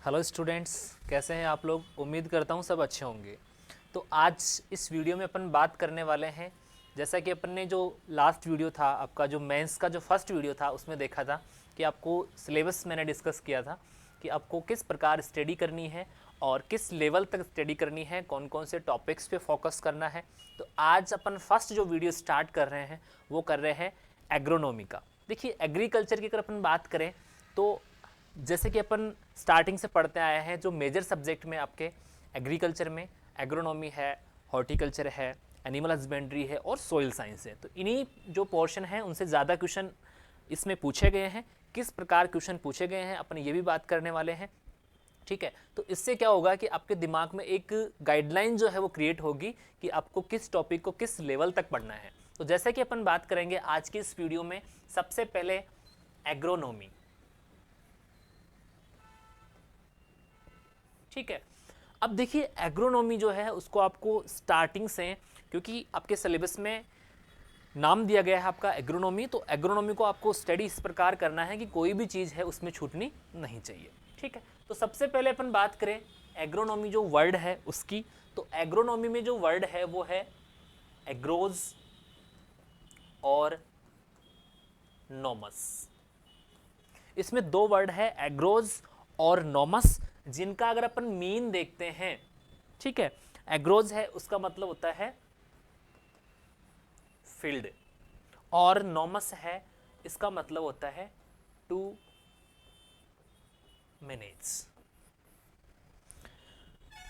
Hello students, कैसे हैं आप लोग। उम्मीद करता हूँ सब अच्छे होंगे। तो आज इस वीडियो में अपन बात करने वाले हैं, जैसा कि अपन ने जो लास्ट वीडियो था आपका, जो मेंस का जो फर्स्ट वीडियो था, उसमें देखा था कि आपको सिलेबस मैंने डिस्कस किया था कि आपको किस प्रकार स्टडी करनी है और किस लेवल तक स्टडी करनी है, कौन कौन से टॉपिक्स पे फोकस करना है। तो आज अपन फर्स्ट जो वीडियो स्टार्ट कर रहे हैं वो कर रहे हैं एग्रोनॉमी का। देखिए, एग्रीकल्चर की अगर अपन बात करें तो जैसे कि अपन स्टार्टिंग से पढ़ते आए हैं, जो मेजर सब्जेक्ट में आपके एग्रीकल्चर में एग्रोनॉमी है, हॉर्टिकल्चर है, एनिमल हस्बेंड्री है और सोइल साइंस है। तो इन्हीं जो पोर्शन हैं उनसे ज़्यादा क्वेश्चन इसमें पूछे गए हैं। किस प्रकार क्वेश्चन पूछे गए हैं अपन ये भी बात करने वाले हैं, ठीक है। तो इससे क्या होगा कि आपके दिमाग में एक गाइडलाइन जो है वो क्रिएट होगी कि आपको किस टॉपिक को किस लेवल तक पढ़ना है। तो जैसे कि अपन बात करेंगे आज की इस वीडियो में, सबसे पहले एग्रोनॉमी, ठीक है। अब देखिए, एग्रोनॉमी जो है उसको आपको स्टार्टिंग से, क्योंकि आपके सिलेबस में नाम दिया गया है आपका एग्रोनॉमी, तो एग्रोनॉमी को आपको स्टडी इस प्रकार करना है कि कोई भी चीज़ है उसमें छूटनी नहीं चाहिए, ठीक है। तो सबसे पहले अपन बात करें एग्रोनॉमी जो वर्ड है उसकी, तो एग्रोनॉमी में जो वर्ड है वो है एग्रोज और नॉमस। इसमें दो वर्ड है, एग्रोज और नॉमस, जिनका अगर अपन मीन देखते हैं, ठीक है। एग्रोज है उसका मतलब होता है फील्ड, और नॉमस है इसका मतलब होता है टू मैनेज।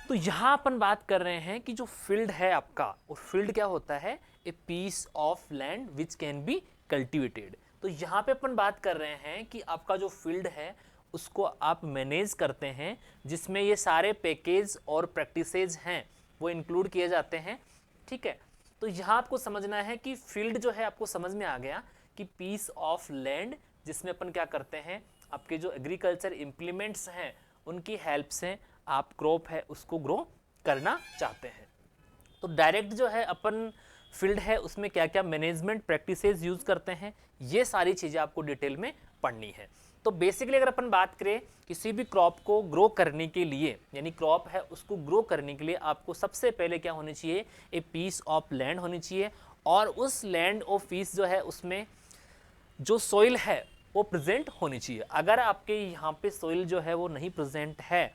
तो यहां अपन बात कर रहे हैं कि जो फील्ड है आपका, और फील्ड क्या होता है, a piece of land which can be cultivated. तो यहां पे अपन बात कर रहे हैं कि आपका जो फील्ड है उसको आप मैनेज करते हैं, जिसमें ये सारे पैकेज और प्रैक्टिसेज हैं वो इंक्लूड किए जाते हैं, ठीक है। तो यहाँ आपको समझना है कि फील्ड जो है, आपको समझ में आ गया कि पीस ऑफ लैंड, जिसमें अपन क्या करते हैं, आपके जो एग्रीकल्चर इम्प्लीमेंट्स हैं उनकी हेल्प से आप क्रॉप है उसको ग्रो करना चाहते हैं। तो डायरेक्ट जो है अपन फील्ड है उसमें क्या क्या मैनेजमेंट प्रैक्टिसेस यूज करते हैं, ये सारी चीज़ें आपको डिटेल में पढ़नी है। तो बेसिकली अगर अपन बात करें किसी भी क्रॉप को ग्रो करने के लिए, यानी क्रॉप है उसको ग्रो करने के लिए आपको सबसे पहले क्या होनी चाहिए, ए पीस ऑफ लैंड होनी चाहिए, और उस लैंड और पीस जो है उसमें जो सोइल है वो प्रेजेंट होनी चाहिए। अगर आपके यहाँ पे सोइल जो है वो नहीं प्रेजेंट है,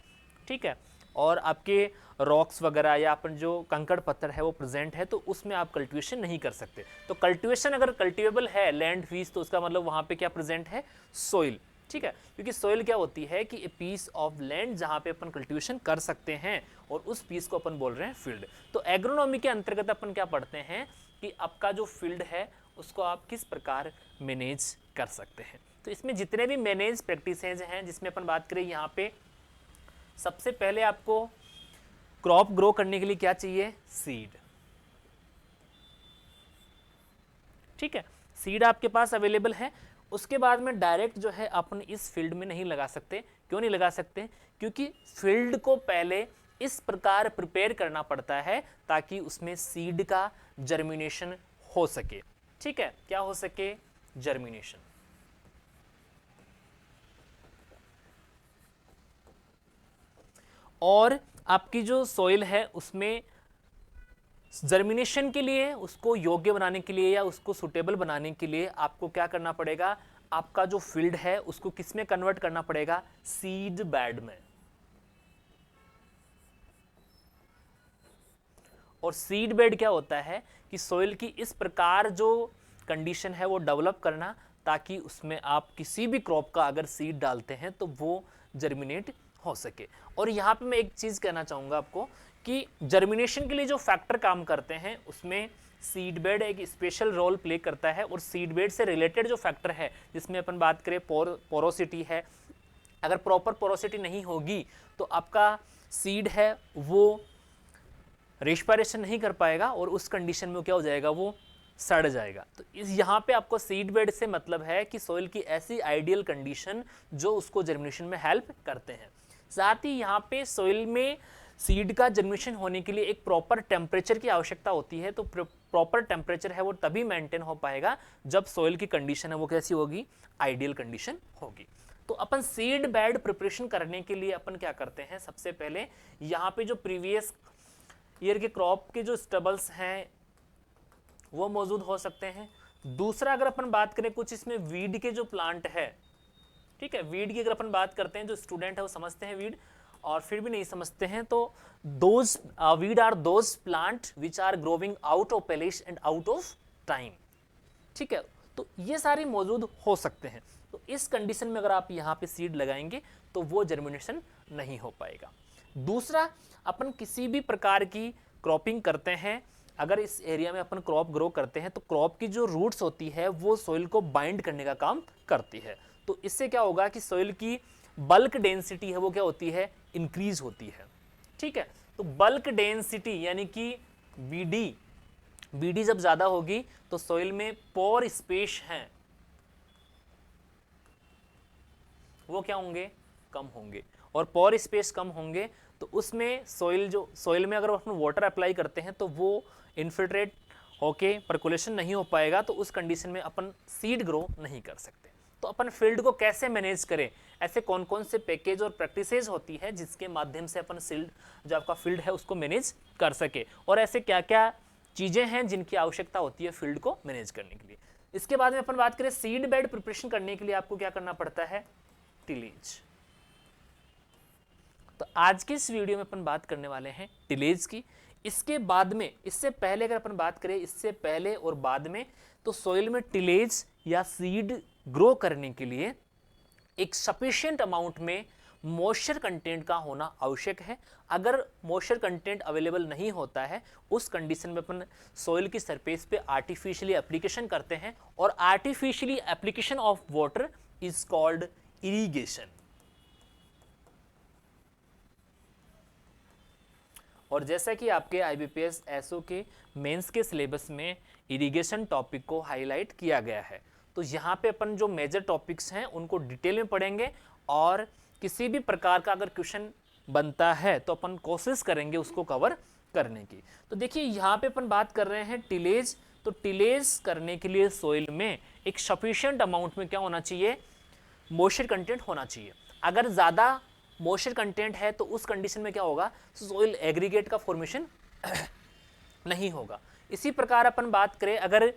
ठीक है, और आपके रॉक्स वगैरह या अपन जो कंकड़ पत्थर है वो प्रेजेंट है, तो उसमें आप कल्टीवेशन नहीं कर सकते। तो कल्टीवेशन अगर कल्टीवेबल है लैंड पीस, तो उसका मतलब वहाँ पे क्या प्रेजेंट है, सोइल, ठीक है। क्योंकि सोइल क्या होती है कि ए पीस ऑफ लैंड जहाँ पे अपन कल्टीवेशन कर सकते हैं, और उस पीस को अपन बोल रहे हैं फील्ड। तो एग्रोनॉमी के अंतर्गत अपन क्या पढ़ते हैं कि आपका जो फील्ड है उसको आप किस प्रकार मैनेज कर सकते हैं। तो इसमें जितने भी मैनेज प्रैक्टिसेज हैं, जिसमें अपन बात करें यहाँ पे सबसे पहले आपको क्रॉप ग्रो करने के लिए क्या चाहिए, सीड, ठीक है। सीड आपके पास अवेलेबल है। उसके बाद में डायरेक्ट जो है अपन इस फील्ड में नहीं लगा सकते। क्यों नहीं लगा सकते, क्योंकि फील्ड को पहले इस प्रकार प्रिपेयर करना पड़ता है ताकि उसमें सीड का जर्मिनेशन हो सके, ठीक है। क्या हो सके, जर्मिनेशन। और आपकी जो सॉइल है उसमें जर्मिनेशन के लिए, उसको योग्य बनाने के लिए या उसको सुटेबल बनाने के लिए आपको क्या करना पड़ेगा, आपका जो फील्ड है उसको किस में कन्वर्ट करना पड़ेगा, सीड बेड में। और सीड बेड क्या होता है कि सॉइल की इस प्रकार जो कंडीशन है वो डेवलप करना, ताकि उसमें आप किसी भी क्रॉप का अगर सीड डालते हैं तो वो जर्मिनेट हो सके। और यहाँ पे मैं एक चीज़ कहना चाहूँगा आपको कि जर्मिनेशन के लिए जो फैक्टर काम करते हैं उसमें सीड बेड एक स्पेशल रोल प्ले करता है। और सीड बेड से रिलेटेड जो फैक्टर है, जिसमें अपन बात करें पोरोसिटी है, अगर प्रॉपर पोरोसिटी नहीं होगी तो आपका सीड है वो रेस्पिरेशन नहीं कर पाएगा, और उस कंडीशन में क्या हो जाएगा, वो सड़ जाएगा। तो इस यहाँ पे आपको सीड बेड से मतलब है कि सोइल की ऐसी आइडियल कंडीशन जो उसको जर्मिनेशन में हेल्प करते हैं। साथ ही यहाँ पे सोइल में सीड का जर्मिनेशन होने के लिए एक प्रॉपर टेम्परेचर की आवश्यकता होती है। तो प्रॉपर टेम्परेचर है वो तभी मेंटेन हो पाएगा जब सोइल की कंडीशन है वो कैसी होगी, आइडियल कंडीशन होगी। तो अपन सीड बेड प्रिपरेशन करने के लिए अपन क्या करते हैं, सबसे पहले यहाँ पे जो प्रीवियस ईयर के क्रॉप के जो स्टबल्स हैं वो मौजूद हो सकते हैं। दूसरा अगर अपन बात करें कुछ इसमें वीड के जो प्लांट है, ठीक है, वीड की अगर अपन बात करते हैं, जो स्टूडेंट है वो समझते हैं वीड और फिर भी नहीं समझते हैं, तो those weed are those plant which are growing out of place and out of time, ठीक है, तो ये सारे मौजूद हो सकते हैं। तो इस कंडीशन में अगर आप यहाँ पे सीड लगाएंगे तो वो जर्मिनेशन नहीं हो पाएगा। दूसरा, अपन किसी भी प्रकार की क्रॉपिंग करते हैं, अगर इस एरिया में अपन क्रॉप ग्रो करते हैं तो क्रॉप की जो रूट्स होती है वो सॉइल को बाइंड करने का काम करती है। तो इससे क्या होगा कि सॉइल की बल्क डेंसिटी है वो क्या होती है, इंक्रीज होती है, ठीक है। तो बल्क डेंसिटी यानी कि बीडी जब ज्यादा होगी तो सॉइल में पोर स्पेस हैं वो क्या होंगे, कम होंगे, और पोर स्पेस कम होंगे तो उसमें सॉइल में अगर अपन वाटर अप्लाई करते हैं तो वो इन्फिल्ट्रेट होके परकुलेशन नहीं हो पाएगा, तो उस कंडीशन में अपन सीड ग्रो नहीं कर सकते। तो अपन फील्ड को कैसे मैनेज करें, ऐसे कौन कौन से पैकेज और प्रैक्टिसेस होती है जिसके माध्यम से अपन सीड जो आपका फील्ड है उसको मैनेज कर सके, और ऐसे क्या क्या चीजें हैं जिनकी आवश्यकता होती है फील्ड को मैनेज करने के लिए। इसके बाद में अपन बात करें सीड बेड प्रिपरेशन करने के लिए आपको क्या करना पड़ता है, टिलेज। तो आज के इस वीडियो में अपन बात करने वाले हैं टिलेज की। इसके बाद में, इससे पहले अगर अपन बात करें इससे पहले और बाद में, तो सॉइल में टिलेज या सीड ग्रो करने के लिए एक सफिशिएंट अमाउंट में मॉइस्चर कंटेंट का होना आवश्यक है। अगर मॉइस्चर कंटेंट अवेलेबल नहीं होता है उस कंडीशन में अपन सॉइल की सरफेस पे आर्टिफिशियली एप्लीकेशन करते हैं, और artificially application of water is called irrigation. और जैसा कि आपके IBPS SO के मेंस के सिलेबस में इरिगेशन टॉपिक को हाईलाइट किया गया है, तो यहाँ पे अपन जो मेजर टॉपिक्स हैं उनको डिटेल में पढ़ेंगे, और किसी भी प्रकार का अगर क्वेश्चन बनता है तो अपन कोशिश करेंगे उसको कवर करने की। तो देखिए यहाँ पे अपन बात कर रहे हैं टिलेज। तो टिलेज करने के लिए सॉइल में एक सफिशिएंट अमाउंट में क्या होना चाहिए, मॉइस्चर कंटेंट होना चाहिए। अगर ज़्यादा मॉइस्चर कंटेंट है तो उस कंडीशन में क्या होगा, सॉइल एग्रीगेट का फॉर्मेशन नहीं होगा। इसी प्रकार अपन बात करें अगर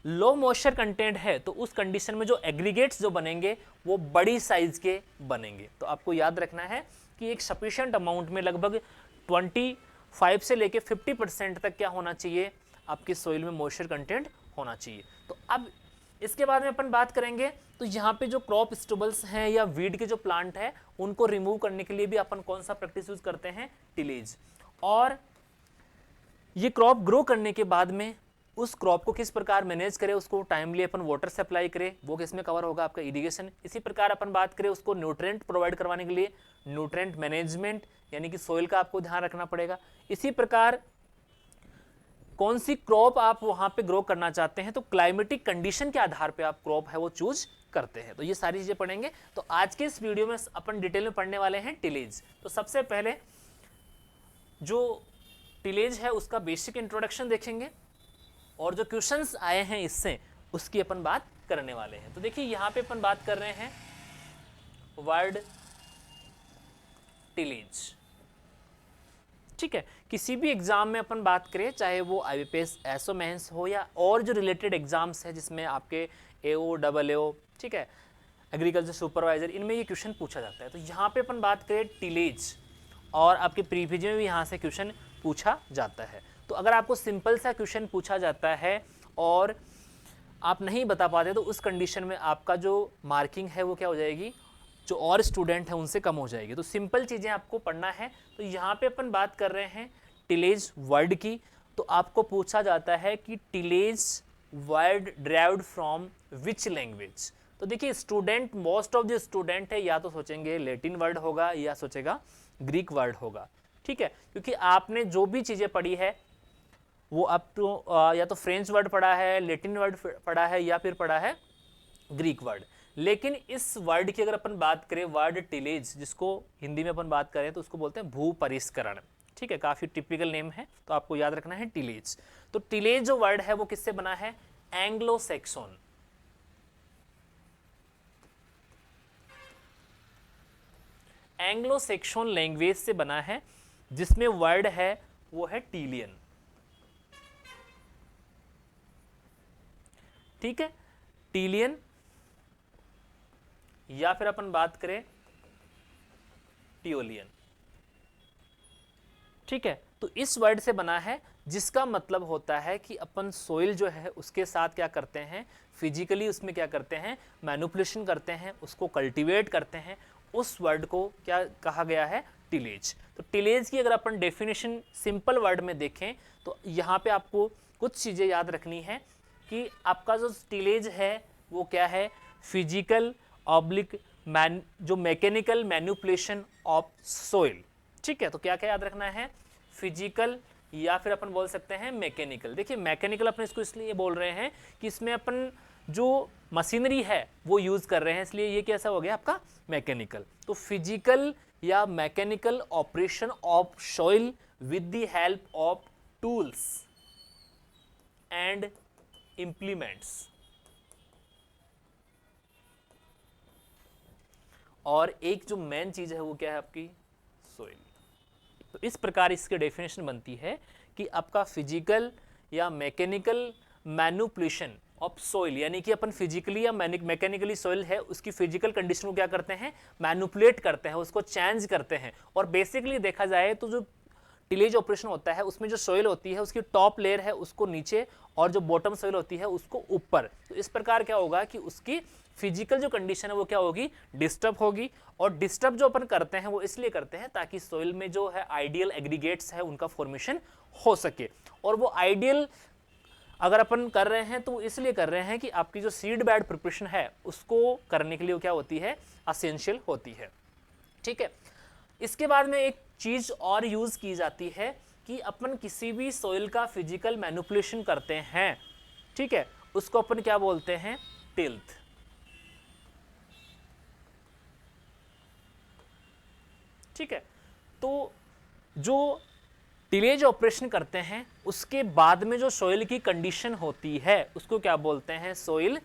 लो मॉइस्चर कंटेंट है तो उस कंडीशन में जो एग्रीगेट्स जो बनेंगे वो बड़ी साइज के बनेंगे। तो आपको याद रखना है कि एक सफिशिएंट अमाउंट में लगभग 25 से लेके 50% तक क्या होना चाहिए, आपकी सॉइल में मॉइस्चर कंटेंट होना चाहिए। तो अब इसके बाद में अपन बात करेंगे, तो यहाँ पे जो क्रॉप स्टबल्स हैं या वीड के जो प्लांट है उनको रिमूव करने के लिए भी अपन कौन सा प्रैक्टिस यूज करते हैं, टिलेज। और ये क्रॉप ग्रो करने के बाद में उस क्रॉप को किस प्रकार मैनेज करें, उसको टाइमली अपन वाटर सप्लाई करें, वो किसमें कवर होगा, आपका इरिगेशन। इसी प्रकार अपन बात करें उसको न्यूट्रिएंट प्रोवाइड करवाने के लिए न्यूट्रिएंट मैनेजमेंट, यानी कि सोइल का आपको ध्यान रखना पड़ेगा। इसी प्रकार कौन सी क्रॉप आप वहां पे ग्रो करना चाहते हैं तो क्लाइमेटिक कंडीशन के आधार पे आप क्रॉप है वो चूज करते हैं। तो ये सारी चीजें पढ़ेंगे। तो आज के इस वीडियो में अपन डिटेल में पढ़ने वाले हैं टिलेज। तो सबसे पहले जो टिलेज है उसका बेसिक इंट्रोडक्शन देखेंगे, और जो क्वेश्चंस आए हैं इससे उसकी अपन बात करने वाले हैं। तो देखिए यहाँ पे अपन बात कर रहे हैं वर्ड टिलेज, ठीक है। किसी भी एग्जाम में अपन बात करें, चाहे वो IBPS SO मेंस हो या और जो रिलेटेड एग्जाम्स है जिसमें आपके AO AAO, ठीक है, एग्रीकल्चर सुपरवाइजर, इनमें ये क्वेश्चन पूछा जाता है। तो यहाँ पे अपन बात करें टिलेज, और आपके प्रीविजन में भी यहाँ से क्वेश्चन पूछा जाता है। तो अगर आपको सिंपल सा क्वेश्चन पूछा जाता है और आप नहीं बता पाते तो उस कंडीशन में आपका जो मार्किंग है वो क्या हो जाएगी, जो और स्टूडेंट है उनसे कम हो जाएगी। तो सिंपल चीज़ें आपको पढ़ना है। तो यहाँ पे अपन बात कर रहे हैं टिलेज वर्ड की। तो आपको पूछा जाता है कि tillage word derived from which language. तो देखिए student, most of the student है या तो सोचेंगे लैटिन वर्ड होगा या सोचेगा ग्रीक वर्ड होगा, ठीक है, क्योंकि आपने जो भी चीज़ें पढ़ी है वो अप टू या तो फ्रेंच वर्ड पढ़ा है, लैटिन वर्ड पढ़ा है, या फिर पढ़ा है ग्रीक वर्ड। लेकिन इस वर्ड की अगर अपन बात करें, वर्ड टिलेज, जिसको हिंदी में अपन बात करें तो उसको बोलते हैं भू परिष्करण, ठीक है, काफ़ी टिपिकल नेम है, तो आपको याद रखना है टिलेज। तो टिलेज जो वर्ड है वो किससे बना है, Anglo Saxon, Anglo Saxon language से बना है, जिसमें वर्ड है वो है टीलियन। ठीक है, टीलियन, या फिर अपन बात करें टियोलियन। ठीक है, तो इस वर्ड से बना है, जिसका मतलब होता है कि अपन सोइल जो है उसके साथ क्या करते हैं, फिजिकली उसमें क्या करते हैं, मैनिपुलेशन करते हैं, उसको कल्टीवेट करते हैं। उस वर्ड को क्या कहा गया है, टिलेज। तो टिलेज की अगर अपन डेफिनेशन सिंपल वर्ड में देखें तो यहाँ पे आपको कुछ चीज़ें याद रखनी है कि आपका जो टिलेज है वो क्या है, फिजिकल ऑब्लिक जो मैकेनिकल मैनिपुलेशन ऑफ सोइल। ठीक है, तो क्या क्या याद रखना है, फिजिकल या फिर अपन बोल सकते हैं मैकेनिकल। देखिए मैकेनिकल अपन इसको इसलिए बोल रहे हैं कि इसमें अपन जो मशीनरी है वो यूज कर रहे हैं, इसलिए ये कैसा हो गया आपका मैकेनिकल। तो फिजिकल या mechanical operation of soil with the help of tools and implements. और एक जो मेन चीज है वो क्या है आपकी, सोइल। तो इस प्रकार इसकी डेफिनेशन बनती है कि आपका फिजिकल या मैकेनिकल मैनिपुलेशन ऑफ सोइल, यानी कि अपन फिजिकली या मैकेनिकली सोइल है उसकी फिजिकल कंडीशन को क्या करते हैं, मैनिपुलेट करते हैं, उसको चेंज करते हैं। और बेसिकली देखा जाए तो जो टिलेज ऑपरेशन होता है उसमें जो सोइल होती है उसकी टॉप लेयर है उसको नीचे, और जो बॉटम सोइल होती है उसको ऊपर। तो इस प्रकार क्या होगा कि उसकी फिजिकल जो कंडीशन है वो क्या होगी, डिस्टर्ब होगी। और डिस्टर्ब जो अपन करते हैं वो इसलिए करते हैं ताकि सोइल में जो है आइडियल एग्रीगेट्स है उनका फॉर्मेशन हो सके। और वो आइडियल अगर अपन कर रहे हैं तो इसलिए कर रहे हैं कि आपकी जो सीड बेड प्रिपरेशन है उसको करने के लिए क्या होती है, असेंशियल होती है। ठीक है, इसके बाद में एक चीज और यूज की जाती है कि अपन किसी भी सोइल का फिजिकल मैनिपुलेशन करते हैं, ठीक है, उसको अपन क्या बोलते हैं, टिल्थ। ठीक है, तो जो टिलेज ऑपरेशन करते हैं उसके बाद में जो सोइल की कंडीशन होती है उसको क्या बोलते हैं, सोइल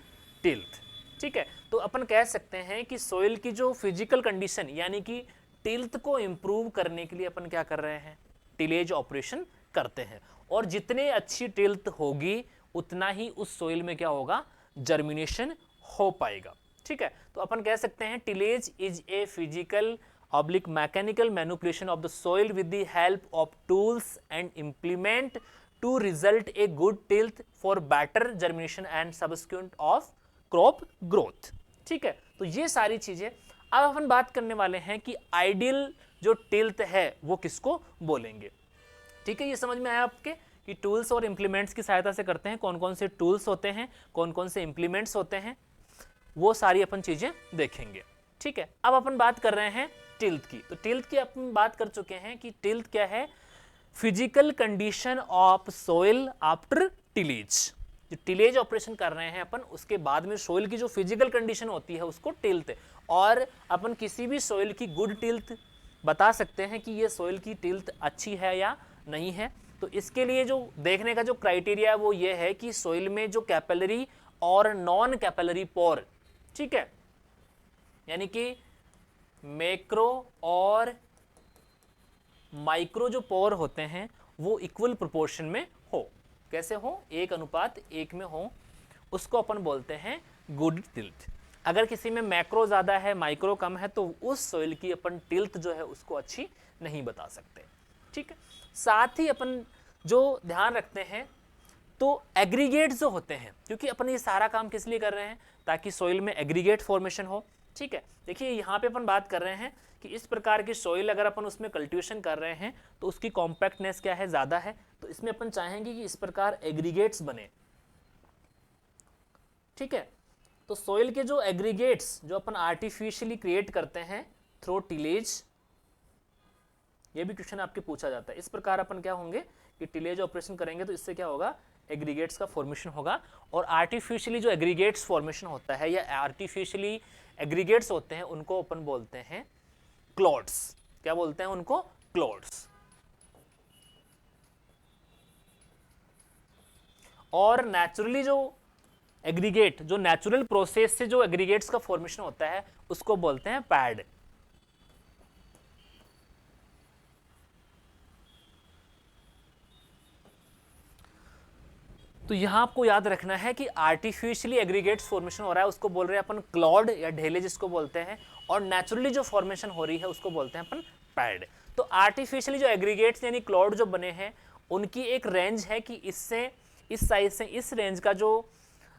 टिल्थ। ठीक है, तो अपन कह सकते हैं कि सोइल की जो फिजिकल कंडीशन यानी कि टिल्थ को इंप्रूव करने के लिए अपन क्या कर रहे हैं, टिलेज ऑपरेशन करते हैं। और जितने अच्छी टिल्थ होगी उतना ही उस सोइल में क्या होगा, जर्मिनेशन हो पाएगा। ठीक है, तो अपन कह सकते हैं tillage is a physical oblique mechanical manipulation of the soil with the help of tools and implement to result a good tilth for better germination and subsequent of crop growth। ठीक है, तो ये सारी चीजें अब अपन बात करने वाले हैं कि आइडियल जो टिल्थ है वो किसको बोलेंगे। ठीक है, ये समझ में आया आपके कि टूल्स और इंप्लीमेंट्स की सहायता से करते हैं, कौन कौन से टूल्स होते हैं, कौन कौन से इंप्लीमेंट्स होते हैं, वो सारी अपन चीजें देखेंगे। ठीक है, अब अपन बात कर रहे हैं टिल्थ की। तो टिल्थ की अपन बात कर चुके हैं कि टिल्थ क्या है, physical condition of soil after tillage. जो टिलेज ऑपरेशन कर रहे हैं अपन उसके बाद में सोइल की जो फिजिकल कंडीशन होती है उसको टिल्थ। और अपन किसी भी सोइल की गुड टिल्थ बता सकते हैं कि ये सोइल की टिल्थ अच्छी है या नहीं है। तो इसके लिए जो देखने का जो क्राइटेरिया है वो ये है कि सोइल में जो कैपिलरी और नॉन कैपिलरी पोर, ठीक है, यानी कि मैक्रो और माइक्रो जो पोर होते हैं वो इक्वल प्रोपोर्शन में हो। कैसे हो, 1:1 में हो, उसको अपन बोलते हैं गुड टिल्थ। अगर किसी में मैक्रो ज्यादा है माइक्रो कम है तो उस सोइल की अपन टिल्थ जो है उसको अच्छी नहीं बता सकते। ठीक है, साथ ही अपन जो ध्यान रखते हैं तो एग्रीगेट जो होते हैं, क्योंकि अपन ये सारा काम किस लिए कर रहे हैं, ताकि सोइल में एग्रीगेट फॉर्मेशन हो। ठीक है, देखिए यहाँ पे अपन बात कर रहे हैं कि इस प्रकार की सोइल अगर अपन उसमें कल्टीवेशन कर रहे हैं तो उसकी कॉम्पैक्टनेस क्या है, ज्यादा है, तो इसमें अपन चाहेंगे कि इस प्रकार एग्रीगेट्स बने। ठीक है, तो सोइल के जो एग्रीगेट्स जो अपन आर्टिफिशियली क्रिएट करते हैं थ्रू टिलेज, ये भी क्वेश्चन आपके पूछा जाता है। इस प्रकार अपन क्या होंगे कि टिलेज ऑपरेशन करेंगे तो इससे क्या होगा, एग्रीगेट्स का फॉर्मेशन होगा। और आर्टिफिशियली जो एग्रीगेट्स फॉर्मेशन होता है या आर्टिफिशियली एग्रीगेट्स होते हैं उनको अपन बोलते हैं क्लॉड्स। क्या बोलते हैं उनको, क्लॉड्स। और नेचुरली जो एग्रीगेट, जो नेचुरल प्रोसेस से जो एग्रीगेट्स का फॉर्मेशन होता है उसको बोलते हैं पैड। तो यहाँ आपको याद रखना है कि आर्टिफिशियली एग्रीगेट्स फॉर्मेशन हो रहा है उसको बोल रहे हैं अपन क्लॉड या ढेले जिसको बोलते हैं, और नेचुरली जो फॉर्मेशन हो रही है उसको बोलते हैं अपन पैड। तो आर्टिफिशियली जो एग्रीगेट्स यानी क्लॉड जो बने हैं उनकी एक रेंज है कि इससे इस साइज से इस रेंज का जो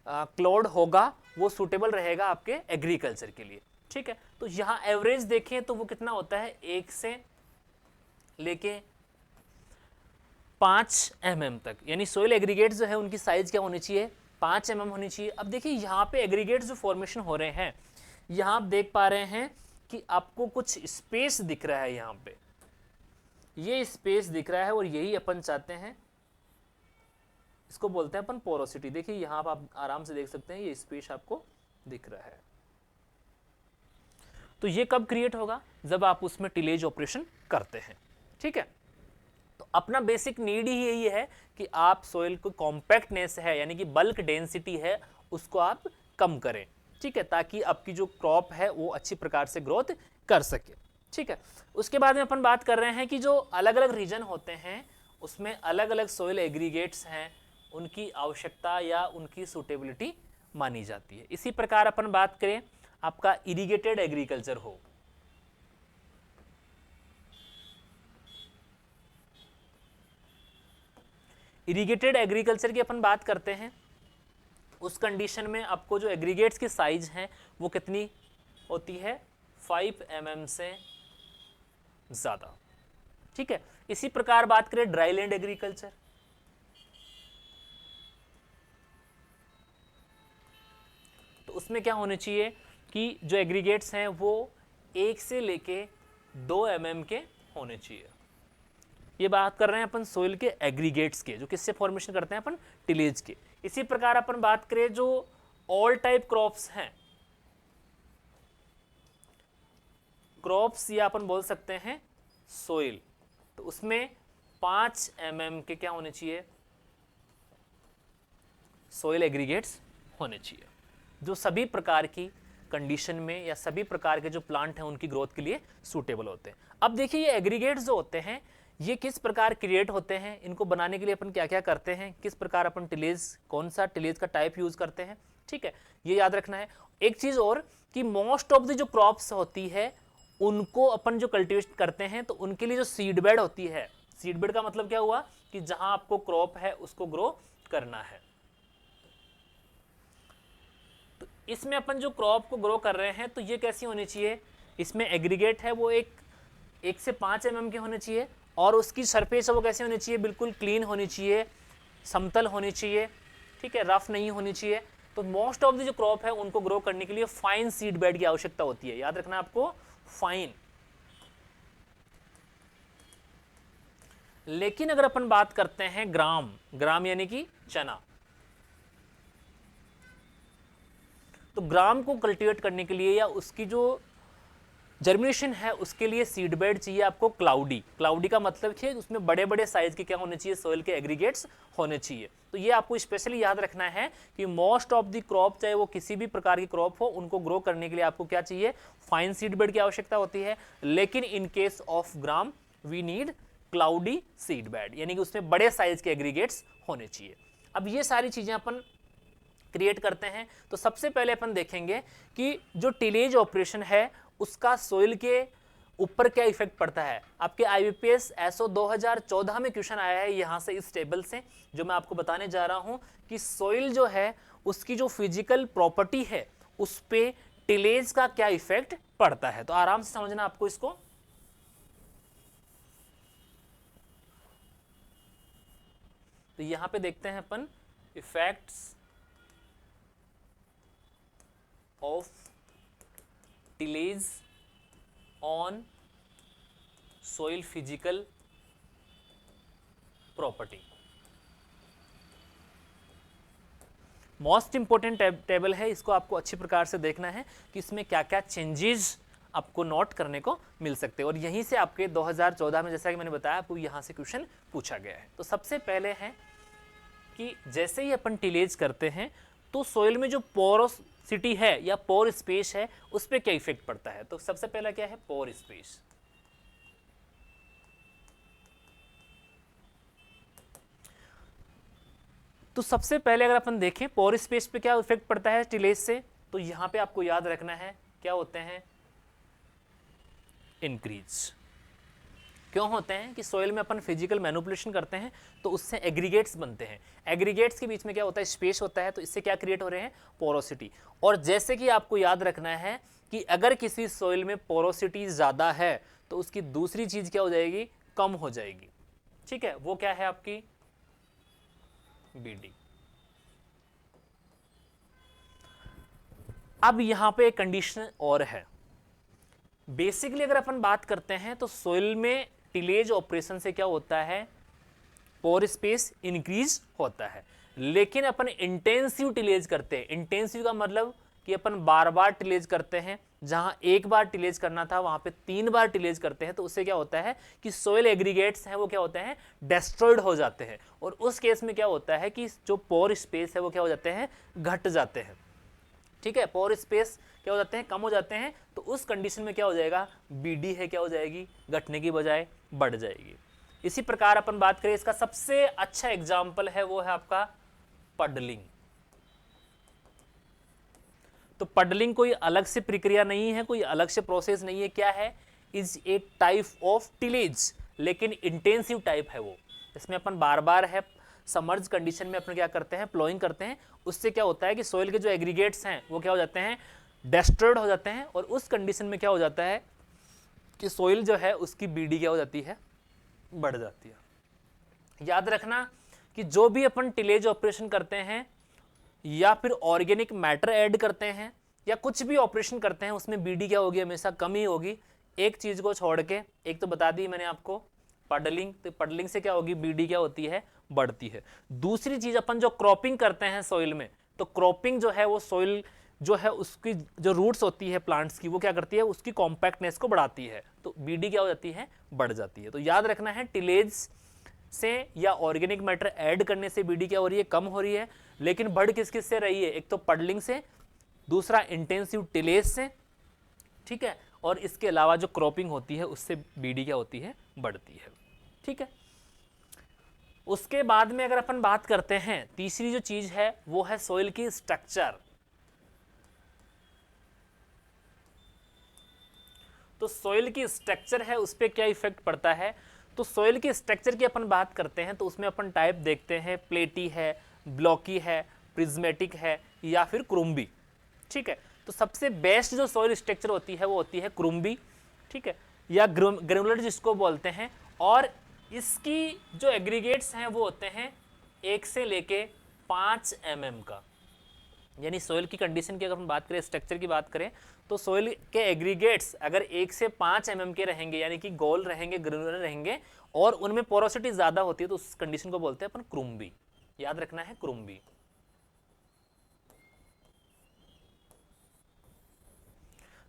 क्लॉड होगा वो सूटेबल रहेगा आपके एग्रीकल्चर के लिए, ठीक है। तो यहाँ एवरेज देखें तो वो कितना होता है, 1 से लेके 5 mm तक, यानी सोइल एग्रीगेट्स जो है उनकी साइज क्या होनी चाहिए, 5 mm होनी चाहिए। अब देखिए यहाँ पे एग्रीगेट्स जो फॉर्मेशन हो रहे हैं, यहाँ आप देख पा रहे हैं कि आपको कुछ स्पेस दिख रहा है, यहाँ पे ये स्पेस दिख रहा है और यही अपन चाहते हैं, इसको बोलते हैं अपन पोरोसिटी। देखिए यहाँ आप आराम से देख सकते हैं ये स्पेस आपको दिख रहा है। तो ये कब क्रिएट होगा, जब आप उसमें टिलेज ऑपरेशन करते हैं, ठीक है। तो अपना बेसिक नीड ही यही है कि आप सोइल को कॉम्पैक्टनेस है यानी कि बल्क डेंसिटी है उसको आप कम करें, ठीक है, ताकि आपकी जो क्रॉप है वो अच्छी प्रकार से ग्रोथ कर सके, ठीक है। उसके बाद में अपन बात कर रहे हैं कि जो अलग अलग रीजन होते हैं उसमें अलग अलग सोइल एग्रीगेट्स हैं, उनकी आवश्यकता या उनकी सूटेबिलिटी मानी जाती है। इसी प्रकार अपन बात करें आपका इरिगेटेड एग्रीकल्चर हो, इरिगेटेड एग्रीकल्चर की अपन बात करते हैं, उस कंडीशन में आपको जो एग्रीगेट्स की साइज है वो कितनी होती है, 5 mm से ज्यादा, ठीक है। इसी प्रकार बात करें ड्राई लैंड एग्रीकल्चर, तो उसमें क्या होने चाहिए कि जो एग्रीगेट्स हैं वो 1 से लेके 2 mm के होने चाहिए। ये बात कर रहे हैं अपन सोइल के एग्रीगेट्स के, जो किससे फॉर्मेशन करते हैं अपन, टिलेज के। इसी प्रकार अपन बात करें जो ऑल टाइप क्रॉप्स हैं, क्रॉप्स या अपन बोल सकते हैं सोइल, तो उसमें 5 mm के क्या होने चाहिए, सोइल एग्रीगेट्स होने चाहिए, जो सभी प्रकार की कंडीशन में या सभी प्रकार के जो प्लांट हैं उनकी ग्रोथ के लिए सूटेबल होते हैं। अब देखिए ये एग्रीगेट्स जो होते हैं ये किस प्रकार क्रिएट होते हैं, इनको बनाने के लिए अपन क्या क्या करते हैं, किस प्रकार अपन टिलेज, कौन सा टिलेज का टाइप यूज करते हैं, ठीक है, ये याद रखना है। एक चीज और कि मोस्ट ऑफ द जो क्रॉप्स होती है उनको अपन जो कल्टीवेट करते हैं तो उनके लिए जो सीड बेड होती है, सीड बेड का मतलब क्या हुआ कि जहां आपको क्रॉप है उसको ग्रो करना है, तो इसमें अपन जो क्रॉप को ग्रो कर रहे हैं तो ये कैसी होनी चाहिए, इसमें एग्रीगेट है वो 1 से 5 mm के होने चाहिए, और उसकी सरफेस है वो कैसी होनी चाहिए, बिल्कुल क्लीन होनी चाहिए, समतल होनी चाहिए, ठीक है, रफ नहीं होनी चाहिए। तो मोस्ट ऑफ द जो क्रॉप है उनको ग्रो करने के लिए फाइन सीड बेड की आवश्यकता होती है, याद रखना आपको, फाइन। लेकिन अगर अपन बात करते हैं ग्राम, ग्राम यानी कि चना, तो ग्राम को कल्टीवेट करने के लिए या उसकी जो जर्मिनेशन है उसके लिए सीड बेड चाहिए आपको क्लाउडी। क्लाउडी का मतलब है उसमें बड़े बड़े साइज के क्या होने चाहिए, सोइल के एग्रीगेट्स होने चाहिए। तो ये आपको स्पेशली याद रखना है कि मोस्ट ऑफ द क्रॉप, चाहे वो किसी भी प्रकार की क्रॉप हो, उनको ग्रो करने के लिए आपको क्या चाहिए, फाइन सीड बेड की आवश्यकता होती है। लेकिन in case of gram we need cloddy seed bed, यानी कि उसमें बड़े साइज के एग्रीगेट्स होने चाहिए। अब ये सारी चीजें अपन क्रिएट करते हैं, तो सबसे पहले अपन देखेंगे कि जो टिलेज ऑपरेशन है उसका सोइल के ऊपर क्या इफेक्ट पड़ता है। आपके IBPS SO 2014 में क्वेश्चन आया है यहाँ से, इस टेबल से, जो मैं आपको बताने जा रहा हूँ कि सोइल जो है उसकी जो फिजिकल प्रॉपर्टी है उस पे टिलेज का क्या इफेक्ट पड़ता है। तो आराम से समझना आपको इसको। तो यहां पे देखते हैं अपन effects of tillage on soil physical property. Most important table है, इसको आपको अच्छी प्रकार से देखना है कि इसमें क्या क्या चेंजेस आपको नोट करने को मिल सकते हैं, और यहीं से आपके 2014 में, जैसा कि मैंने बताया, आपको यहां से क्वेश्चन पूछा गया है। तो सबसे पहले है कि जैसे ही अपन टिलेज करते हैं तो सोइल में जो पोरोसिटी है या पोर स्पेस है उस पर क्या इफेक्ट पड़ता है। तो सबसे पहला क्या है, पोर स्पेस। तो सबसे पहले अगर अपन देखें पोर स्पेस पे क्या इफेक्ट पड़ता है टिलेज से, तो यहां पे आपको याद रखना है क्या होते हैं, इंक्रीज। क्यों होते हैं कि सोइल में अपन फिजिकल मैनिपुलेशन करते हैं तो उससे एग्रीगेट्स बनते हैं, एग्रीगेट्स के बीच में क्या होता है, स्पेस होता है, तो इससे क्या क्रिएट हो रहे हैं, पोरोसिटी। और जैसे कि आपको याद रखना है कि अगर किसी सोइल में पोरोसिटी ज़्यादा है तो उसकी दूसरी चीज़ क्या हो जाएगी, कम हो जाएगी। ठीक है, वो क्या है आपकी बीडी। अब यहां पे एक कंडीशन और है। बेसिकली अगर अपन बात करते हैं तो सोइल में टिलेज ऑपरेशन से क्या होता है, पोर स्पेस इंक्रीज होता है। लेकिन अपन इंटेंसिव टिलेज करते हैं, इंटेंसिव का मतलब कि अपन बार बार टिलेज करते हैं, जहां एक बार टिलेज करना था वहां पे 3 बार टिलेज करते हैं, तो उससे क्या होता है कि सोइल एग्रीगेट्स हैं वो क्या होते हैं, डिस्ट्रॉयड हो जाते हैं। और उस केस में क्या होता है कि जो पोर स्पेस है वो क्या हो जाते हैं, घट जाते हैं। ठीक है, पोर स्पेस क्या हो जाते हैं, कम हो जाते हैं। तो उस कंडीशन में क्या हो जाएगा, बीडी है क्या हो जाएगी, घटने की बजाय बढ़ जाएगी। इसी प्रकार अपन बात करें, इसका सबसे अच्छा एग्जाम्पल है वो है आपका पडलिंग। तो पडलिंग कोई अलग से प्रक्रिया नहीं है, कोई अलग से प्रोसेस नहीं है, क्या है, is a type of tillage, लेकिन इंटेंसिव टाइप है वो। इसमें अपन बार बार है समर्ज कंडीशन में अपन क्या करते हैं, प्लोइंग करते हैं। उससे क्या होता है कि सोइल के जो एग्रीगेट्स हैं वो क्या हो जाते हैं, डिस्ट्रॉयड हो जाते हैं। और उस कंडीशन में क्या हो जाता है कि सोइल जो है उसकी बीडी क्या हो जाती है, बढ़ जाती है। याद रखना कि जो भी अपन टिलेज ऑपरेशन करते हैं या फिर ऑर्गेनिक मैटर ऐड करते हैं या कुछ भी ऑपरेशन करते हैं, उसमें बीडी क्या होगी, हमेशा कम ही होगी। एक चीज को छोड़ के, एक तो बता दी मैंने आपको पडलिंग, तो पडलिंग से क्या होगी, बीडी क्या होती है, बढ़ती है। दूसरी चीज अपन जो क्रॉपिंग करते हैं सोइल में, तो क्रॉपिंग जो है वो सोइल जो है उसकी जो रूट्स होती है प्लांट्स की, वो क्या करती है, उसकी कॉम्पैक्टनेस को बढ़ाती है, तो बीडी क्या हो जाती है, बढ़ जाती है। तो याद रखना है टिलेज से या ऑर्गेनिक मैटर ऐड करने से बीडी क्या हो रही है, कम हो रही है। लेकिन बढ़ किस किस से रही है, एक तो पडलिंग से, दूसरा इंटेंसिव टिलेज से। ठीक है, और इसके अलावा जो क्रॉपिंग होती है उससे बीडी क्या होती है, बढ़ती है। ठीक है, उसके बाद में अगर अपन बात करते हैं, तीसरी जो चीज है वो है सोइल की स्ट्रक्चर। तो सोइल की स्ट्रक्चर है उस पर क्या इफेक्ट पड़ता है। तो सोइल की स्ट्रक्चर की अपन बात करते हैं तो उसमें अपन टाइप देखते हैं, प्लेटी है, ब्लॉकी है, प्रिज्मेटिक है या फिर क्रुम्बी। ठीक है, तो सबसे बेस्ट जो सोइल स्ट्रक्चर होती है वो होती है क्रुम्बी। ठीक है, या ग्रेनुलर जिसको बोलते हैं। और इसकी जो एग्रीगेट्स हैं वो होते हैं 1 से लेके 5 mm का। यानी सोइल की कंडीशन की अगर हम बात करें, स्ट्रक्चर की बात करें, तो सोइल के एग्रीगेट्स अगर 1 से 5 mm के रहेंगे, यानी कि गोल रहेंगे, ग्रेनुलर रहेंगे, और उनमें पोरोसिटी ज्यादा होती है, तो उस कंडीशन को बोलते हैं अपन क्रुम्बी। याद रखना है क्रुम्बी।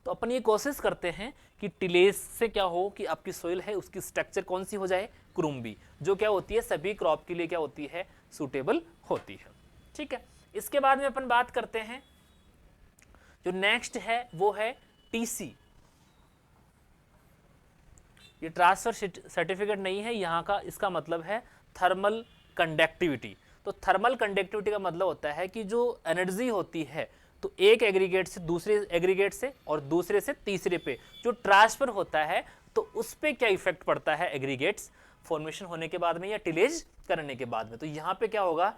तो अपन ये कोशिश करते हैं कि टिलेज से क्या हो कि आपकी सोइल है उसकी स्ट्रक्चर कौन सी हो जाए, क्रुम्बी, जो क्या होती है सभी क्रॉप के लिए क्या होती है, सूटेबल होती है। ठीक है, इसके बाद में अपन बात करते हैं, जो नेक्स्ट है वो है टीसी। ये ट्रांसफर सर्टिफिकेट नहीं है यहाँ का, इसका मतलब है थर्मल कंडक्टिविटी। तो थर्मल कंडक्टिविटी का मतलब होता है कि जो एनर्जी होती है, तो एक एग्रीगेट से दूसरे एग्रीगेट से और दूसरे से तीसरे पे जो ट्रांसफर होता है, तो उस पे क्या इफेक्ट पड़ता है एग्रीगेट्स फॉर्मेशन होने के बाद में या टिलेज करने के बाद में। तो यहाँ पे क्या होगा,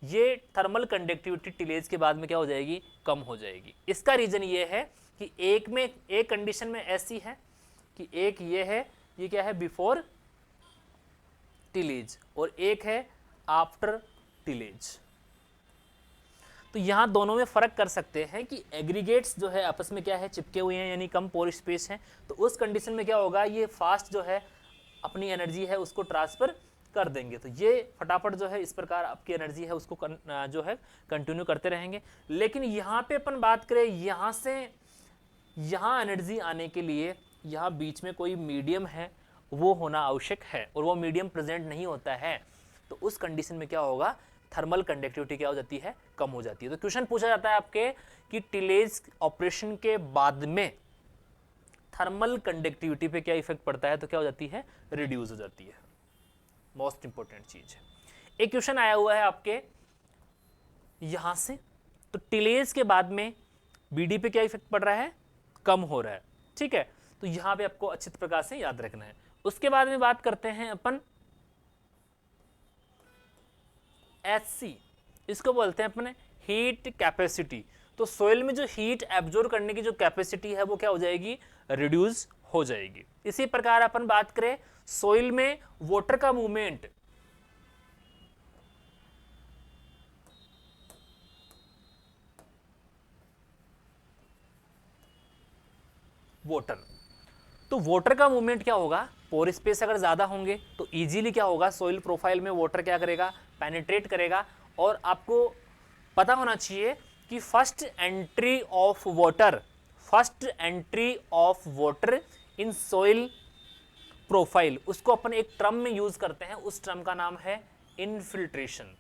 ये थर्मल कंडक्टिविटी टिलेज के बाद में क्या हो जाएगी, कम हो जाएगी। इसका रीजन ये है कि एक कंडीशन में ऐसी है कि एक ये है, ये क्या है, बिफोर टिलेज, और एक है आफ्टर टिलेज। तो यहां दोनों में फर्क कर सकते हैं कि एग्रीगेट्स जो है आपस में क्या है, चिपके हुए हैं, यानी कम पोर स्पेस है। तो उस कंडीशन में क्या होगा, ये फास्ट जो है अपनी एनर्जी है उसको ट्रांसफर कर देंगे। तो ये फटाफट जो है इस प्रकार आपकी एनर्जी है उसको जो है कंटिन्यू करते रहेंगे। लेकिन यहाँ पे अपन बात करें, यहाँ से यहाँ एनर्जी आने के लिए यहाँ बीच में कोई मीडियम है वो होना आवश्यक है, और वो मीडियम प्रेजेंट नहीं होता है। तो उस कंडीशन में क्या होगा, थर्मल कंडक्टिविटी क्या हो जाती है, कम हो जाती है। तो क्वेश्चन पूछा जाता है आपके कि टिलेज ऑपरेशन के बाद में थर्मल कंडक्टिविटी पे क्या इफेक्ट पड़ता है, तो क्या हो जाती है, रिड्यूस हो जाती है। मोस्ट इंपॉर्टेंट चीज है। एक क्वेश्चन आया हुआ है आपके यहां से, तो टिलेज के बाद में बीडी पे क्या इफेक्ट पड़ रहा है, कम हो रहा है, ठीक है। तो यहां पे आपको अच्छी प्रकार से याद रखना है। उसके बाद में बात करते हैं अपन HC, इसको बोलते हैं अपने हीट कैपेसिटी। तो सोइल में जो हीट एब्जॉर्ब करने की जो कैपेसिटी है वो क्या हो जाएगी, रिड्यूस हो जाएगी। इसी प्रकार अपन बात करें सोइल में वाटर का मूवमेंट, वाटर, तो वाटर का मूवमेंट क्या होगा, पोर स्पेस अगर ज्यादा होंगे तो इजीली क्या होगा, सोइल प्रोफाइल में वाटर क्या करेगा, पेनिट्रेट करेगा। और आपको पता होना चाहिए कि first entry of water in soil profile, उसको अपन एक टर्म में यूज करते हैं, उस टर्म का नाम है इनफिल्ट्रेशन।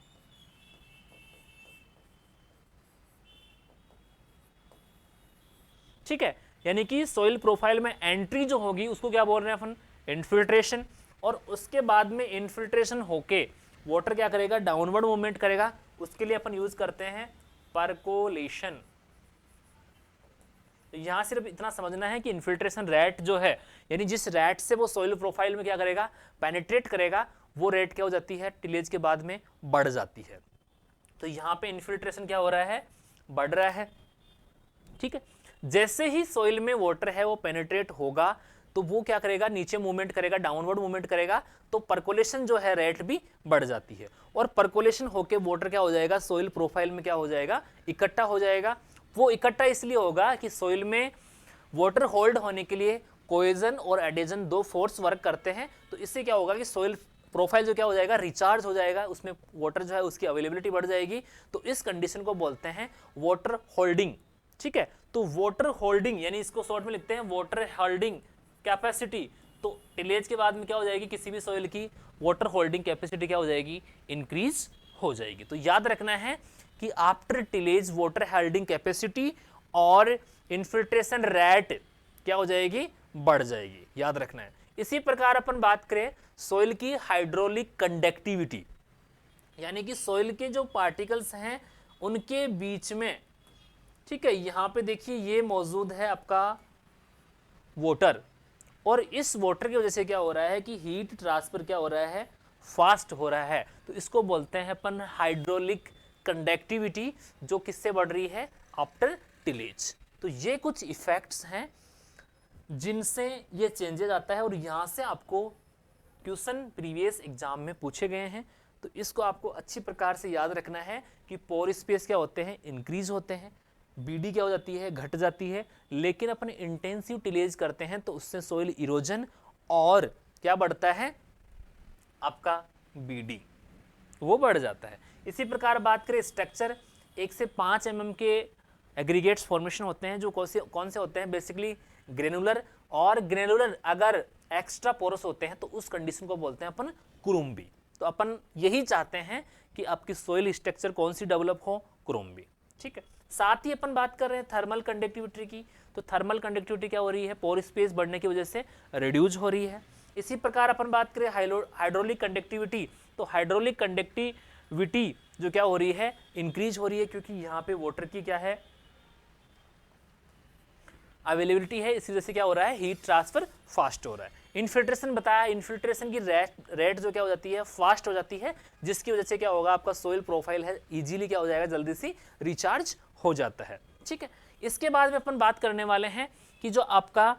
ठीक है, यानी कि सोइल प्रोफाइल में एंट्री जो होगी उसको क्या बोल रहे हैं अपन, इनफिल्ट्रेशन। और उसके बाद में इनफिल्ट्रेशन होके वाटर क्या करेगा, डाउनवर्ड मूवमेंट करेगा, उसके लिए अपन यूज करते हैं परकोलेशन। तो यहां सिर्फ इतना समझना है कि इनफिल्ट्रेशन रेट जो है, यानी जिस रेट से वो सोइल प्रोफाइल में क्या करेगा, पेनिट्रेट करेगा, वो रेट क्या हो जाती है, टिलेज के बाद में बढ़ जाती है। तो यहां पे इनफिल्ट्रेशन क्या हो रहा है, बढ़ रहा है, ठीक है। जैसे ही सोइल में वाटर है वो पेनिट्रेट होगा तो वो क्या करेगा, नीचे मूवमेंट करेगा, डाउनवर्ड मूवमेंट करेगा, तो परकोलेशन जो है रेट भी बढ़ जाती है। और परकोलेशन होके वाटर क्या हो जाएगा, सोइल प्रोफाइल में क्या हो जाएगा, इकट्ठा हो जाएगा। वो इकट्ठा इसलिए होगा कि सोइल में वाटर होल्ड होने के लिए कोहेजन और एडेजन दो फोर्स वर्क करते हैं। तो इससे क्या होगा कि सोइल प्रोफाइल जो क्या हो जाएगा, रिचार्ज हो जाएगा, उसमें वाटर जो है उसकी अवेलेबिलिटी बढ़ जाएगी। तो इस कंडीशन को बोलते हैं वाटर होल्डिंग, ठीक है। तो वाटर होल्डिंग यानी इसको शॉर्ट में लिखते हैं वाटर होल्डिंग कैपेसिटी। तो टिलेज के बाद में क्या हो जाएगी, किसी भी सोइल की वाटर होल्डिंग कैपेसिटी क्या हो जाएगी, इंक्रीज हो जाएगी। तो याद रखना है कि after tillage water holding capacity और इनफिल्ट्रेशन रेट क्या हो जाएगी, बढ़ जाएगी, याद रखना है। इसी प्रकार अपन बात करें सोइल की हाइड्रोलिक कंडक्टिविटी, यानी कि सोइल के जो पार्टिकल्स हैं उनके बीच में, ठीक है, यहां पे देखिए ये मौजूद है आपका वाटर, और इस वाटर की वजह से क्या हो रहा है कि हीट ट्रांसफर क्या हो रहा है, फास्ट हो रहा है। तो इसको बोलते हैं अपन हाइड्रोलिक कंडक्टिविटी, जो किससे बढ़ रही है, आफ्टर टिलेज। तो ये कुछ इफेक्ट्स हैं जिनसे ये चेंजेस आता है, और यहां से आपको क्वेश्चन प्रीवियस एग्जाम में पूछे गए हैं। तो इसको आपको अच्छी प्रकार से याद रखना है कि पोर स्पेस क्या होते हैं, इंक्रीज होते हैं, बीडी क्या हो जाती है, घट जाती है। लेकिन अपन इंटेंसिव टिलेज करते हैं तो उससे सोइल इरोजन और क्या बढ़ता है, आपका बीडी वो बढ़ जाता है। इसी प्रकार बात करें स्ट्रक्चर, 1 से 5 mm के एग्रीगेट्स फॉर्मेशन होते हैं, जो कौन से होते हैं, बेसिकली ग्रेनुलर। और ग्रेनुलर अगर एक्स्ट्रा पोरस होते हैं तो उस कंडीशन को बोलते हैं अपन कुरुम्बी। तो अपन यही चाहते हैं कि आपकी सोइल स्ट्रक्चर कौन सी डेवलप हो, कुरुम्बी, ठीक है। साथ ही अपन बात कर रहे हैं थर्मल कंडक्टिविटी की। तो थर्मल कंडक्टिविटी क्या हो रही है, पोर स्पेस बढ़ने की वजह से रिड्यूस हो रही है। इसी प्रकार अपन बात करें हाइड्रोलिक कंडक्टिविटी, तो हाइड्रोलिक कंडक्टिविटी जो क्या हो रही है, इंक्रीज हो रही है, क्योंकि यहाँ पे वाटर की क्या है, अवेलेबिलिटी है, इसी वजह से क्या हो रहा है, हीट ट्रांसफर फास्ट हो रहा है। इनफिल्ट्रेशन बताया, इनफिल्ट्रेशन की रेट जो क्या हो जाती है, फास्ट हो जाती है, जिसकी वजह से क्या होगा, आपका सोइल प्रोफाइल है इजीली क्या हो जाएगा, जल्दी से रिचार्ज हो जाता है, ठीक है। इसके बाद में अपन बात करने वाले हैं कि जो आपका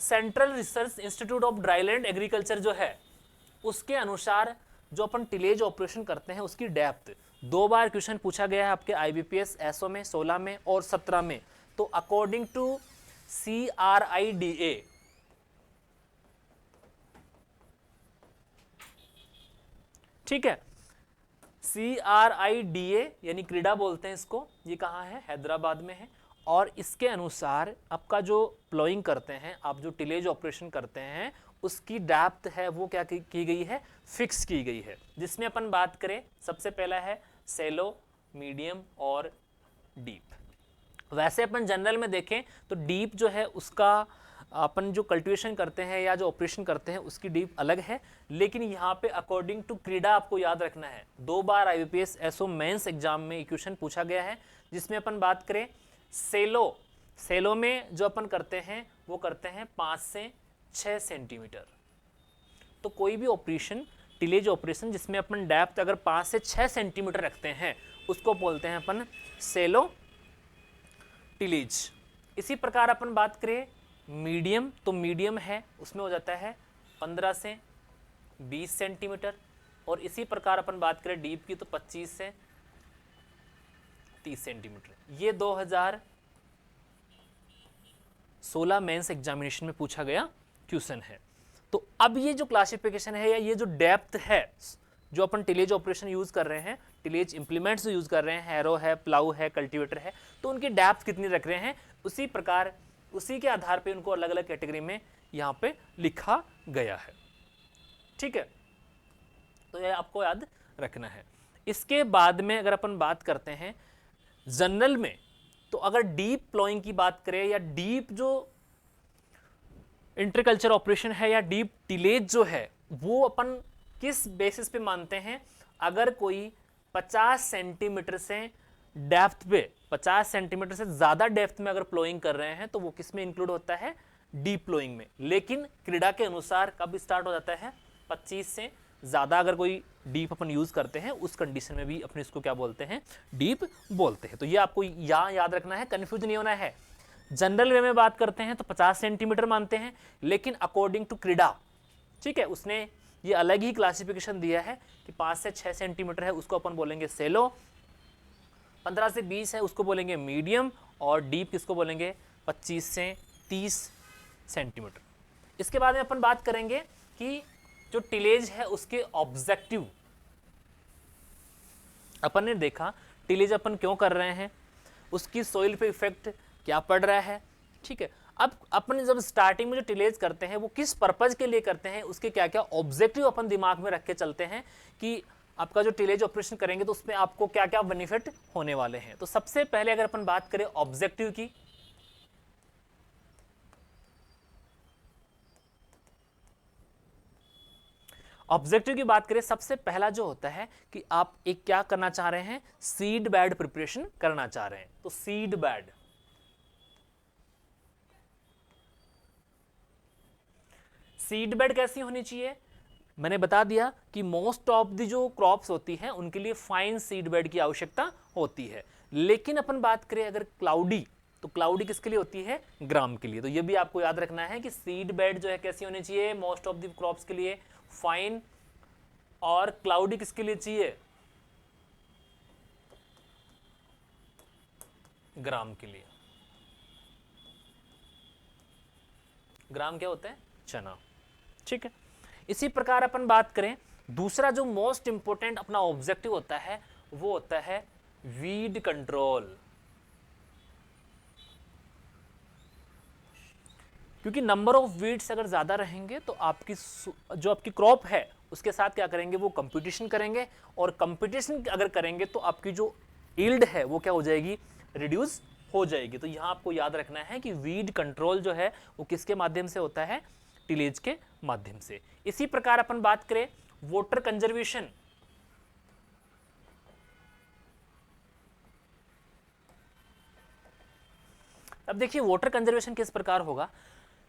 central research institute of dryland agriculture जो है, उसके अनुसार जो अपन टिलेज ऑपरेशन करते हैं उसकी डेप्थ 2 बार क्वेश्चन पूछा गया है आपके IBPS एसओ में 16 में और 17 में। तो अकॉर्डिंग टू CRIDA, ठीक है, CRIDA यानी क्रीडा बोलते हैं इसको, ये कहाँ है, हैदराबाद में है। और इसके अनुसार आपका जो प्लोइंग करते हैं, आप जो टिलेज ऑपरेशन करते हैं, उसकी डेप्थ है वो क्या की गई है, फिक्स की गई है। जिसमें अपन बात करें, सबसे पहला है सेलो, मीडियम और डीप। वैसे अपन जनरल में देखें तो डीप जो है उसका अपन जो कल्टीवेशन करते हैं या जो ऑपरेशन करते हैं उसकी डीप अलग है, लेकिन यहाँ पे अकॉर्डिंग टू क्रीडा आपको याद रखना है। 2 बार IBPS एसओ मेंस एग्जाम में इक्वेशन पूछा गया है, जिसमें अपन बात करें सेलो में जो अपन करते हैं वो करते हैं 5 से 6 सेंटीमीटर। तो कोई भी ऑपरेशन, टिलेज ऑपरेशन जिसमें अपन डेप्थ अगर 5 से 6 सेंटीमीटर रखते हैं उसको बोलते हैं अपन सेलो टिलेज। इसी प्रकार अपन बात करें मीडियम, तो मीडियम है उसमें हो जाता है 15 से 20 सेंटीमीटर, और इसी प्रकार अपन बात करें डीप की तो 25 से 30 सेंटीमीटर। ये 2016 मेंस एग्जामिनेशन में पूछा गया क्वेश्चन है। तो अब ये जो क्लासिफिकेशन है या ये जो डेप्थ है जो अपन टिलेज ऑपरेशन यूज कर रहे हैं, टिलेज इंप्लीमेंट्स यूज कर रहे हैं, हैरो है, प्लाऊ है, कल्टीवेटर है, तो उनकी डेप्थ कितनी रख रहे हैं, उसी प्रकार उसी के आधार पे उनको अलग अलग कैटेगरी में यहाँ पे लिखा गया है। ठीक है, तो ये आपको याद रखना है। इसके बाद में अगर अपन बात करते हैं जनरल में, तो अगर डीप प्लॉइंग की बात करें या डीप जो इंटरकल्चर ऑपरेशन है या डीप टिलेज जो है वो अपन किस बेसिस पे मानते हैं, अगर कोई 50 सेंटीमीटर से डेप्थ पे 50 सेंटीमीटर से ज्यादा डेप्थ में अगर प्लोइंग कर रहे हैं तो वो किस में इंक्लूड होता है, डीप प्लोइंग में। लेकिन क्रीडा के अनुसार कब स्टार्ट हो जाता है, 25 से ज्यादा अगर कोई डीप अपन यूज करते हैं उस कंडीशन में भी अपने इसको क्या बोलते हैं, डीप बोलते हैं। तो ये आपको यहाँ याद रखना है, कंफ्यूज नहीं होना है। जनरल वे में बात करते हैं तो 50 सेंटीमीटर मानते हैं, लेकिन अकॉर्डिंग टू क्रीडा, ठीक है, उसने ये अलग ही क्लासिफिकेशन दिया है कि 5 से 6 सेंटीमीटर है उसको अपन बोलेंगे सेलो, 15 से 20 है उसको बोलेंगे मीडियम, और डीप किसको बोलेंगे 25 से 30 सेंटीमीटर। इसके बाद में अपन बात करेंगे कि जो टिलेज है उसके ऑब्जेक्टिव। अपन ने देखा टिलेज अपन क्यों कर रहे हैं, उसकी सोइल पे इफेक्ट क्या पड़ रहा है। ठीक है, अब अपन जब स्टार्टिंग में जो टिलेज करते हैं वो किस पर्पज के लिए करते हैं, उसके क्या क्या ऑब्जेक्टिव अपन दिमाग में रख के चलते हैं कि आपका जो टिलेज ऑपरेशन करेंगे तो उसमें आपको क्या क्या बेनिफिट होने वाले हैं। तो सबसे पहले अगर अपन बात करें ऑब्जेक्टिव की, ऑब्जेक्टिव की बात करें, सबसे पहला जो होता है कि आप एक क्या करना चाह रहे हैं, सीड बेड प्रिपरेशन करना चाह रहे हैं। तो सीड बेड, सीड बेड कैसी होनी चाहिए, मैंने बता दिया कि मोस्ट ऑफ दी जो क्रॉप्स होती हैं उनके लिए फाइन सीड बेड की आवश्यकता होती है। लेकिन अपन बात करें अगर क्लाउडी, तो क्लाउडी किसके लिए होती है, ग्राम के लिए। तो ये भी आपको याद रखना है कि सीड बेड जो है कैसी होनी चाहिए, मोस्ट ऑफ द क्रॉप्स के लिए फाइन, और क्लाउडी किसके लिए चाहिए, ग्राम के लिए। ग्राम क्या होता है, चना। ठीक है, इसी प्रकार अपन बात करें दूसरा जो मोस्ट इंपोर्टेंट अपना ऑब्जेक्टिव होता है वो होता है वीड कंट्रोल। क्योंकि नंबर ऑफ वीड्स अगर ज्यादा रहेंगे तो आपकी जो आपकी क्रॉप है उसके साथ क्या करेंगे, वो कंपटीशन करेंगे, और कंपटीशन अगर करेंगे तो आपकी जो यील्ड है वो क्या हो जाएगी, रिड्यूस हो जाएगी। तो यहां आपको याद रखना है कि वीड कंट्रोल जो है वो किसके माध्यम से होता है, टिलेज के माध्यम से। इसी प्रकार अपन बात करें वाटर कंजर्वेशन, अब देखिए वाटर कंजर्वेशन किस प्रकार होगा।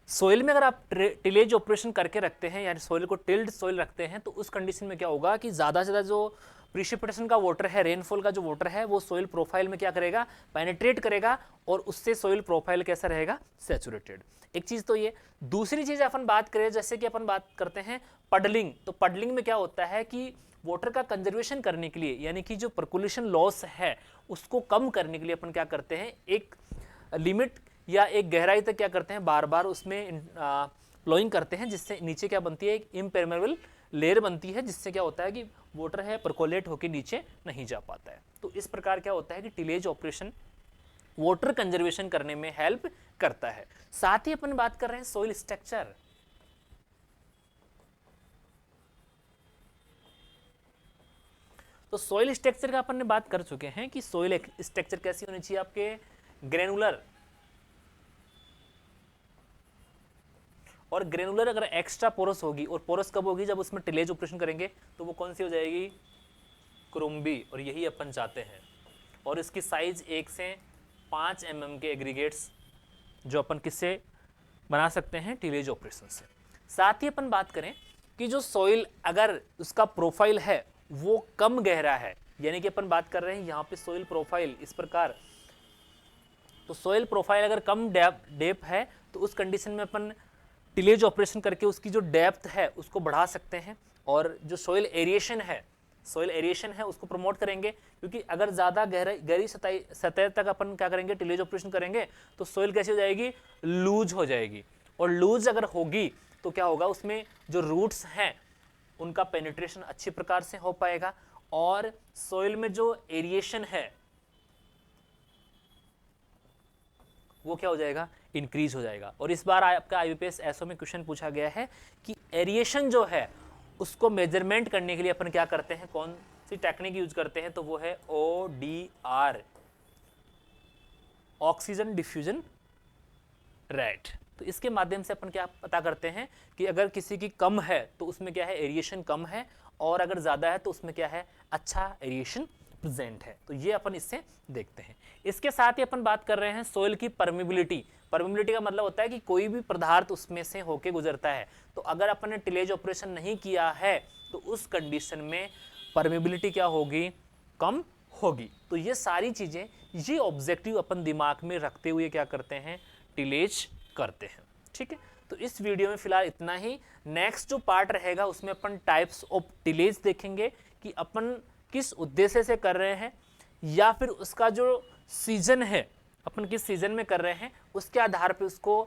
सोइल में अगर आप टिलेज ऑपरेशन करके रखते हैं, यानी सोइल को टिल्ड सोइल रखते हैं, तो उस कंडीशन में क्या होगा कि ज़्यादा से ज़्यादा जो प्रिसिपिटेशन का वाटर है, रेनफॉल का जो वाटर है, वो सोइल प्रोफाइल में क्या करेगा, पेनिट्रेट करेगा, और उससे सोइल प्रोफाइल कैसा रहेगा, सैचुरेटेड। एक चीज़ तो ये। दूसरी चीज़ अपन बात करें, जैसे कि अपन बात करते हैं पडलिंग, तो पडलिंग में क्या होता है कि वाटर का कंजर्वेशन करने के लिए, यानी कि जो पर्कुलेशन लॉस है उसको कम करने के लिए अपन क्या करते हैं, एक लिमिट या एक गहराई तक क्या करते हैं, बार बार उसमें प्लोइंग करते हैं, जिससे नीचे क्या बनती है, एक इम्पेरमेबल लेयर बनती है, जिससे क्या होता है कि वाटर है परकोलेट होकर नीचे नहीं जा पाता है। तो इस प्रकार क्या होता है कि टिलेज ऑपरेशन वाटर कंजर्वेशन करने में हेल्प करता है। साथ ही अपन बात कर रहे हैं सोइल स्ट्रक्चर। तो सोइल स्ट्रक्चर का अपन ने बात कर चुके हैं कि सोइल स्ट्रक्चर कैसी होनी चाहिए, आपके ग्रेनुलर, और ग्रेनुलर अगर एक्स्ट्रा पोरस होगी, और पोरस कब होगी, जब उसमें टिलेज ऑपरेशन करेंगे तो वो कौन सी हो जाएगी, क्रोम्बी, और यही अपन चाहते हैं। और इसकी साइज 1 से 5 mm के एग्रीगेट्स जो अपन किससे बना सकते हैं, टिलेज ऑपरेशन से। साथ ही अपन बात करें कि जो सॉइल अगर उसका प्रोफाइल है वो कम गहरा है, यानी कि अपन बात कर रहे हैं यहाँ पे सॉइल प्रोफाइल इस प्रकार, तो सॉइल प्रोफाइल अगर कम डेप्थ है तो उस कंडीशन में अपन टिलेज ऑपरेशन करके उसकी जो डेप्थ है उसको बढ़ा सकते हैं, और जो सॉइल एरिएशन है उसको प्रमोट करेंगे, क्योंकि अगर ज़्यादा गहरी सतह तक अपन क्या करेंगे, टिलेज ऑपरेशन करेंगे तो सॉइल कैसी हो जाएगी, लूज हो जाएगी, और लूज अगर होगी तो क्या होगा, उसमें जो रूट्स हैं उनका पेनिट्रेशन अच्छी प्रकार से हो पाएगा, और सॉइल में जो एरिएशन है वो क्या हो जाएगा, इंक्रीज हो जाएगा। और इस बार आपका IBPS एसओ में क्वेश्चन पूछा गया है कि एरिएशन जो है उसको मेजरमेंट करने के लिए अपन क्या करते हैं, कौन सी टेक्निक यूज करते हैं, तो वो है ODR, ऑक्सीजन डिफ्यूजन रेट। तो इसके माध्यम से अपन क्या पता करते हैं कि अगर किसी की कम है तो उसमें क्या है, एरिएशन कम है, और अगर ज़्यादा है तो उसमें क्या है, अच्छा एरिएशन प्रेजेंट है। तो ये अपन इससे देखते हैं। इसके साथ ही अपन बात कर रहे हैं सॉइल की परमिबिलिटी। परमिबिलिटी का मतलब होता है कि कोई भी पदार्थ उसमें से होके गुजरता है, तो अगर अपन ने टिलेज ऑपरेशन नहीं किया है तो उस कंडीशन में परमिबिलिटी क्या होगी, कम होगी। तो ये सारी चीज़ें, ये ऑब्जेक्टिव अपन दिमाग में रखते हुए क्या करते हैं, टिलेज करते हैं। ठीक है, तो इस वीडियो में फिलहाल इतना ही। नेक्स्ट जो पार्ट रहेगा उसमें अपन टाइप्स ऑफ टिलेज देखेंगे कि अपन किस उद्देश्य से कर रहे हैं, या फिर उसका जो सीजन है, अपन किस सीजन में कर रहे हैं उसके आधार पे उसको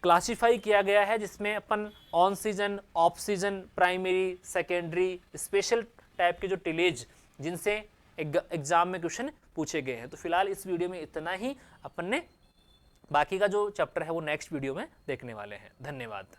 क्लासिफाई किया गया है, जिसमें अपन on season, off season, primary, secondary, special type के जो टिलेज जिनसे एग्जाम में क्वेश्चन पूछे गए हैं। तो फिलहाल इस वीडियो में इतना ही, अपन ने बाकी का जो चैप्टर है वो नेक्स्ट वीडियो में देखने वाले हैं। धन्यवाद।